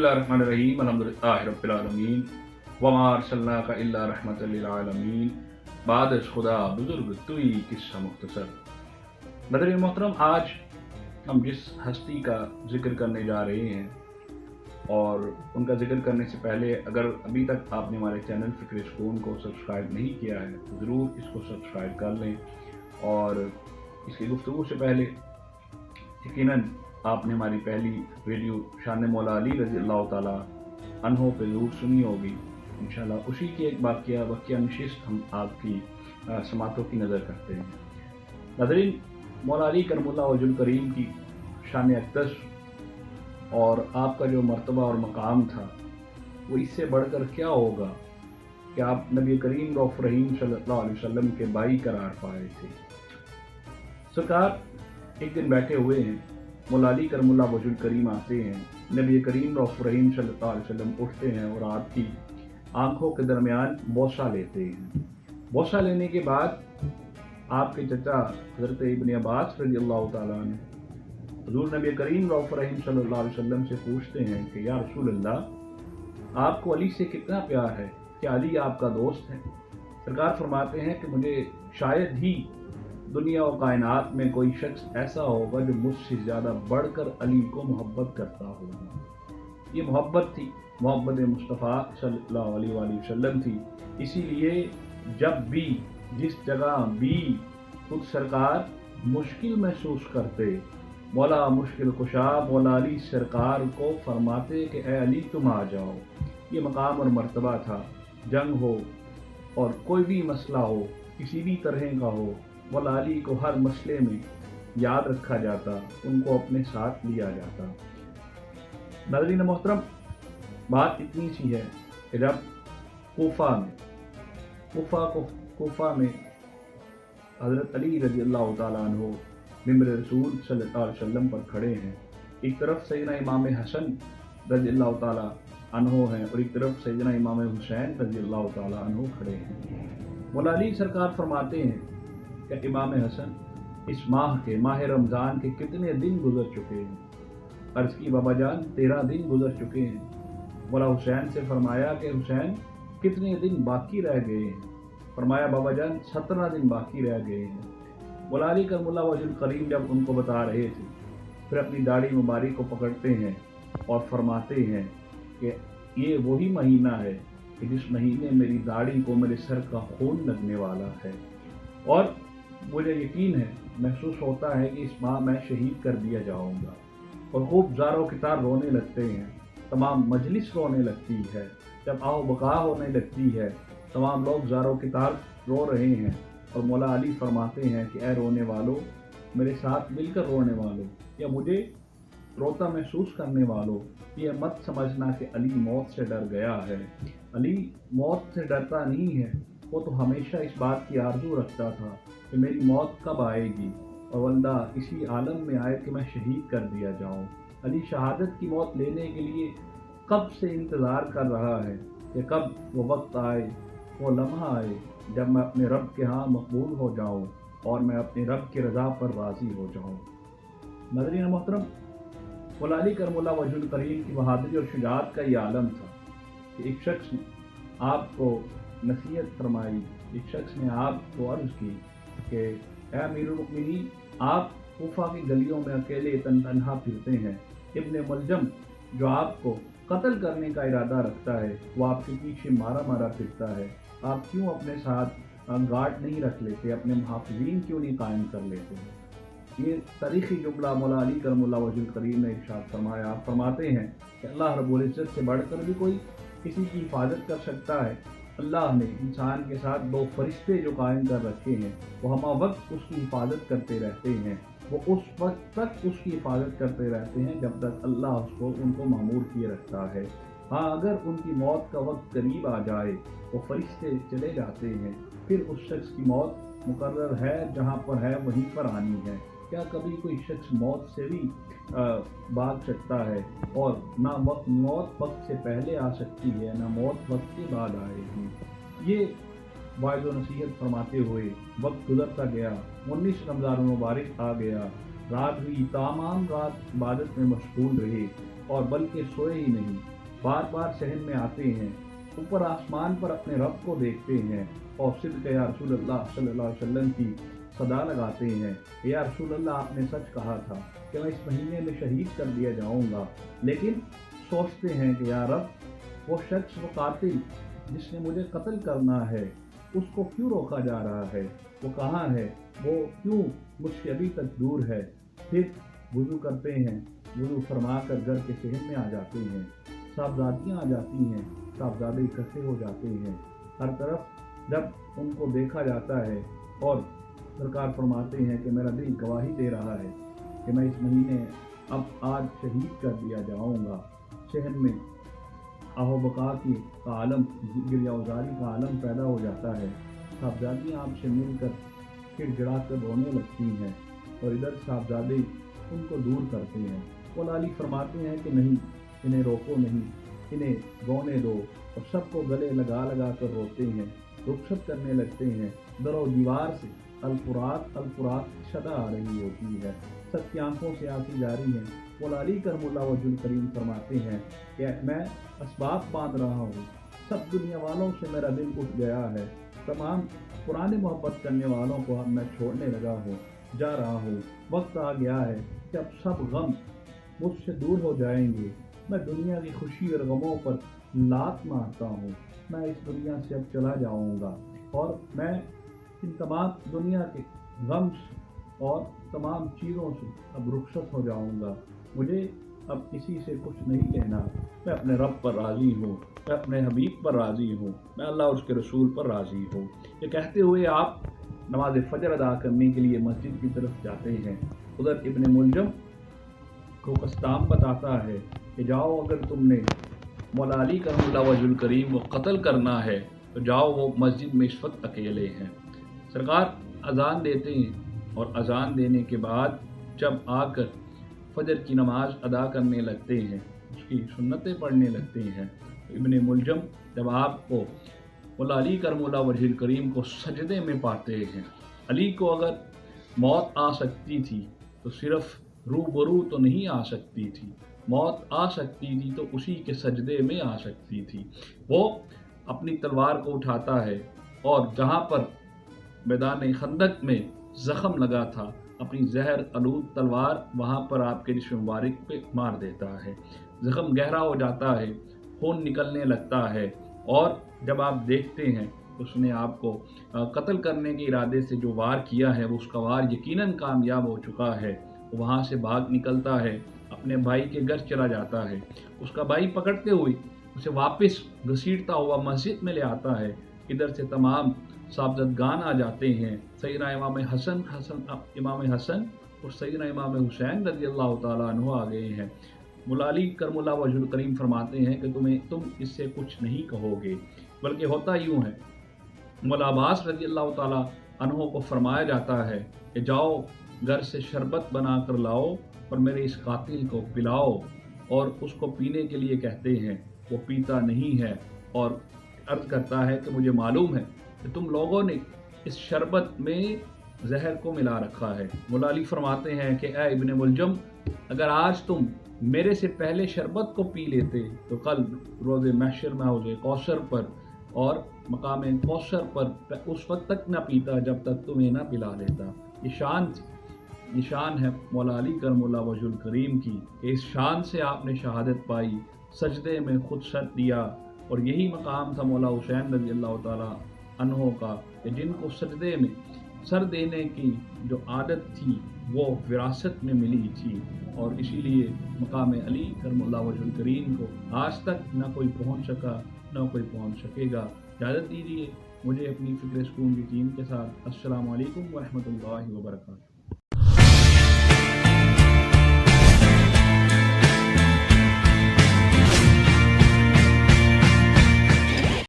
बिस्मिल्लाहिर्रहमानिर्रहीम अल्हम्दुलिल्लाहि रब्बिल आलमीन वमा अरसलनाका इल्ला रहमतल लिल आलमीन बाद अज़ खुदा बुजुर्ग तुई किस्सा मुख्तसर। नदर मोहतरम, आज हम जिस हस्ती का जिक्र करने जा रहे हैं और उनका जिक्र करने से पहले अगर अभी तक आपने हमारे चैनल फ़िक्र सुकून को सब्सक्राइब नहीं किया है तो ज़रूर इसको सब्सक्राइब कर लें। और इसकी गुफ्तगू से पहले यकीनन आपने हमारी पहली वीडियो शान मौला अली रज़ी अल्लाह ताला अन्हो पे ज़रूर सुनी होगी। इंशाल्लाह उसी की एक वाक़या नशिस्त हम आपकी समातों की नज़र करते हैं। नाज़रीन, मौला अली करमुल्लाह वजुल करीम की शान अक़दस और आपका जो मर्तबा और मकाम था वो इससे बढ़कर क्या होगा कि आप नबी करीम रऊफ़ रहीम सल्लल्लाहु अलैहि वसल्लम के बाई करार पाए थे। सरकार एक दिन बैठे हुए हैं, मौला अली करमुल्लाह वजुल करीम आते हैं, नबी करीम रऊफ़ रहीम सल्लल्लाहु अलैहि वसल्लम उठते हैं और आपकी आंखों के दरमियान बोसा लेते हैं। बोसा लेने के बाद आपके चचा हज़रत इब्न अब्बास रज़ी अल्लाह ताला अन्हु हुज़ूर नबी करीम रऊफ़ रहीम सल्लल्लाहु अलैहि वसल्लम से पूछते हैं कि या रसूल अल्लाह, आपको अली से कितना प्यार है, क्या अली आपका दोस्त है? सरकार फरमाते हैं कि मुझे शायद ही दुनिया और कायनात में कोई शख्स ऐसा होगा जो मुझसे ज़्यादा बढ़कर अली को मोहब्बत करता होगा। ये मोहब्बत थी, मोहब्बत मुस्तफ़ा सल्लल्लाहु अलैहि वसल्लम थी। इसीलिए जब भी जिस जगह भी खुद सरकार मुश्किल महसूस करते, मौला मुश्किल कुशा मौला अली सरकार को फरमाते कि ए अली तुम आ जाओ। ये मकाम और मर्तबा था। जंग हो और कोई भी मसला हो, किसी भी तरह का हो, मौला अली को हर मसले में याद रखा जाता, उनको अपने साथ लिया जाता। नाज़रीन मोहतरम, बात इतनी सी है कि जब कोफा में हज़रत अली रज़ी अल्लाह ताला अन्हु मिंबर रसूल सल्लल्लाहु अलैहि वसल्लम पर खड़े हैं, एक तरफ सैयदना इमाम हसन रज़ी अल्लाह ताला अन्हु हैं और एक तरफ सैयदना इमाम हुसैन रज़ी अल्लाह ताला अन्हु खड़े हैं। मौला अली सरकार फरमाते हैं कि इमाम हसन, इस माह रमज़ान के कितने दिन गुजर चुके हैं? अर्ज़ की बाबा जान 13 दिन गुजर चुके हैं। मौला हुसैन से फरमाया कि हुसैन कितने दिन बाकी रह गए हैं? फरमाया बाबा जान 17 दिन बाकी रह गए हैं। मौला अली करमुल्लाह वजुल करीम जब उनको बता रहे थे, फिर अपनी दाढ़ी मुबारक को पकड़ते हैं और फरमाते हैं कि ये वही महीना है कि जिस महीने मेरी दाढ़ी को मेरे सर का खून लगने वाला है और मुझे यकीन है, महसूस होता है कि इस माह मैं शहीद कर दिया जाऊंगा। और खूब ज़ारो कितार रोने लगते हैं, तमाम मजलिस रोने लगती है, जब आओ बका होने लगती है, तमाम लोग ज़ारो कितार रो रहे हैं और मौला अली फरमाते हैं कि ए रोने वालों, मेरे साथ मिलकर रोने वालों या मुझे रोता महसूस करने वालों, ये मत समझना कि अली मौत से डर गया है। अली मौत से डरता नहीं है, वो तो हमेशा इस बात की आरज़ू रखता था कि मेरी मौत कब आएगी और वल्दा इसी आलम में आए कि मैं शहीद कर दिया जाऊं। अली शहादत की मौत लेने के लिए कब से इंतज़ार कर रहा है कि कब वो वक्त आए, वो लम्हा आए जब मैं अपने रब के यहाँ मकबूल हो जाऊं और मैं अपने रब की रज़ा पर राज़ी हो जाऊं। नाज़रीन मोहतरम, मौला अली करमुल्लाह वजुल करीम की बहादुरी और शुजाअत का ये आलम था कि एक शख्स ने आपको नसीहत फरमाई, एक शख्स ने आपको अर्ज़ की कि ए अमीरुल मुमिनीन, आप कोफा की गलियों में अकेले तन्हा फिरते हैं। इब्न मुलजम जो आपको कत्ल करने का इरादा रखता है, वो आपके पीछे मारा फिरता है। आप क्यों अपने साथ गार्ड नहीं रख लेते, अपने मुहाफ़िज़ीन क्यों नहीं कायम कर लेते? ये तारीख़ी जुमला मौला अली करमुल्लाह वजुल करीम ने इरशाद फरमाया। आप फरमाते हैं कि अल्लाह रब्बुल इज़्ज़त से बढ़कर भी कोई किसी की हिफाजत कर सकता है? अल्लाह ने इंसान के साथ 2 फरिश्ते जो कायम कर रखे हैं, वो हमा वक्त उसकी हिफाजत करते रहते हैं। वो उस वक्त तक उसकी हिफाजत करते रहते हैं जब तक अल्लाह उनको मामूर किए रखता है। हाँ, अगर उनकी मौत का वक्त करीब आ जाए वो फरिश्ते चले जाते हैं, फिर उस शख्स की मौत मुकर्रर है, जहाँ पर है वहीं पर आनी है। क्या कभी कोई शख्स मौत से भी भाग सकता है? और ना मौत वक्त से पहले आ सकती है, ना मौत वक्त के बाद आएगी। ये वाइज़ व नसीहत फरमाते हुए वक्त गुजरता गया, 19 रमज़ान मुबारक आ गया, रात हुई, तमाम रात इबादत में मशगूल रहे। اور بلکہ سوئے ہی نہیں، بار بار صحن میں آتے ہیں، اوپر آسمان پر اپنے رب کو دیکھتے ہیں اور صدق یا رسول اللہ صلی اللہ علیہ وسلم کی صدا لگاتے ہیں، یا رسول اللہ آپ نے سچ کہا تھا کہ میں اس مہینے میں شہید کر دیا جاؤں گا، لیکن سوچتے ہیں کہ یا رب وہ شخص، وہ قاتل جس نے مجھے قتل کرنا ہے، اس کو کیوں روکا جا رہا ہے، وہ کہاں ہے، وہ کیوں مجھ سے ابھی تک دور ہے۔ پھر وضو کرتے ہیں، وضو فرما کر گھر کے صحن میں آ جاتے ہیں، صاحبزادیاں آ جاتی ہیں، صاحبزادے اکٹھے ہو جاتے ہیں، ہر طرف جب ان کو دیکھا جاتا ہے اور سرکار فرماتے ہیں کہ میرا دل گواہی دے رہا ہے کہ میں اس مہینے اب آج شہید کر دیا جاؤں گا۔ صحن میں آہو بقا کی کا عالم، گریہ وزاری کا عالم پیدا ہو جاتا ہے، صاحبزادیاں آپ سے مل کر پھر گڑا کر رونے لگتی ہیں اور ادھر صاحبزادے ان کو دور کرتے ہیں۔ مولا علی فرماتے ہیں کہ نہیں، انہیں روکو نہیں، انہیں رونے دو، اور سب کو گلے لگا لگا کر روتے ہیں، رخصت کرنے لگتے ہیں۔ در و دیوار سے الفرات الفرات صدا آ رہی ہوتی ہے، سب کی آنکھوں سے آنسو جاری ہیں۔ مولا علی کرم اللہ وجہ الکریم فرماتے ہیں کہ میں اسباب باندھ رہا ہوں، سب دنیا والوں سے میرا دل اٹھ گیا ہے، تمام پرانے محبت کرنے والوں کو اب میں چھوڑنے لگا ہوں، جا رہا ہوں۔ وقت آ گیا ہے کہ اب سب غم مجھ سے دور ہو جائیں گے، میں دنیا کی خوشی اور غموں پر لات مارتا ہوں، میں اس دنیا سے اب چلا جاؤں گا اور میں ان تمام دنیا کے غم اور تمام چیزوں سے اب رخصت ہو جاؤں گا، مجھے اب کسی سے کچھ نہیں کہنا، میں اپنے رب پر راضی ہوں، میں اپنے حبیب پر راضی ہوں، میں اللہ اور اس کے رسول پر راضی ہوں۔ یہ کہتے ہوئے آپ نماز فجر ادا کرنے کے لیے مسجد کی طرف جاتے ہیں۔ ادھر ابن ملجم کو قسطام بتاتا ہے کہ جاؤ، اگر تم نے مولا علی کرم اللہ وجہ الکریم کو قتل کرنا ہے تو جاؤ، وہ مسجد میں اس وقت اکیلے ہیں۔ سرکار اذان دیتے ہیں اور اذان دینے کے بعد جب آ کر فجر کی نماز ادا کرنے لگتے ہیں، اس کی سنتیں پڑھنے لگتے ہیں، ابن ملجم جب آپ کو مولا علی کرم اللہ وجہ الکریم کو سجدے میں پاتے ہیں، علی کو اگر موت آ سکتی تھی تو صرف روبرو تو نہیں آ سکتی تھی، موت آ سکتی تھی تو اسی کے سجدے میں آ سکتی تھی۔ وہ اپنی تلوار کو اٹھاتا ہے اور جہاں پر میدان خندق میں زخم لگا تھا، اپنی زہر آلود تلوار وہاں پر آپ کے جسم مبارک پہ مار دیتا ہے، زخم گہرا ہو جاتا ہے، خون نکلنے لگتا ہے، اور جب آپ دیکھتے ہیں اس نے آپ کو قتل کرنے کے ارادے سے جو وار کیا ہے، وہ اس کا وار یقیناً کامیاب ہو چکا ہے، وہاں سے بھاگ نکلتا ہے، اپنے بھائی کے گھر چلا جاتا ہے، اس کا بھائی پکڑتے ہوئے اسے واپس گھسیٹتا ہوا مسجد میں لے آتا ہے۔ ادھر سے تمام صاحبزادگان آ جاتے ہیں، سیدنا امام حسن اور سیدنا امام حسین رضی اللہ تعالیٰ عنہ آ گئے ہیں۔ مولا علی کرم اللہ وجہ الکریم فرماتے ہیں کہ تم اس سے کچھ نہیں کہو گے، بلکہ ہوتا یوں ہے، مولا عباس رضی اللہ تعالیٰ عنہ کو فرمایا جاتا ہے کہ جاؤ، گھر سے شربت بنا کر لاؤ اور میرے اس قاتل کو پلاؤ، اور اس کو پینے کے لیے کہتے ہیں، وہ پیتا نہیں ہے اور عرض کرتا ہے کہ مجھے معلوم ہے کہ تم لوگوں نے اس شربت میں زہر کو ملا رکھا ہے۔ مولا علی فرماتے ہیں کہ اے ابن ملجم، اگر آج تم میرے سے پہلے شربت کو پی لیتے تو کل روز محشر میں حوض کوثر پر اور مقام کوثر پر اس وقت تک نہ پیتا جب تک تمہیں نہ پلا لیتا۔ یہ شان تھی، یہ شان ہے مولا علی کرم اللہ وجہ الکریم کی کہ اس شان سے آپ نے شہادت پائی، سجدے میں خود سر دیا، اور یہی مقام تھا مولا حسین رضی اللہ تعالیٰ عنہ کا کہ جن کو سجدے میں سر دینے کی جو عادت تھی وہ وراثت میں ملی تھی، اور اسی لیے مقام علی کرم اللہ وجہ الکریم کو آج تک نہ کوئی پہنچ سکا، نہ کوئی پہنچ سکے گا۔ اجازت دیجیے مجھے اپنی فکر سکون کی ٹیم کے ساتھ۔ السلام علیکم ورحمۃ اللہ وبرکاتہ۔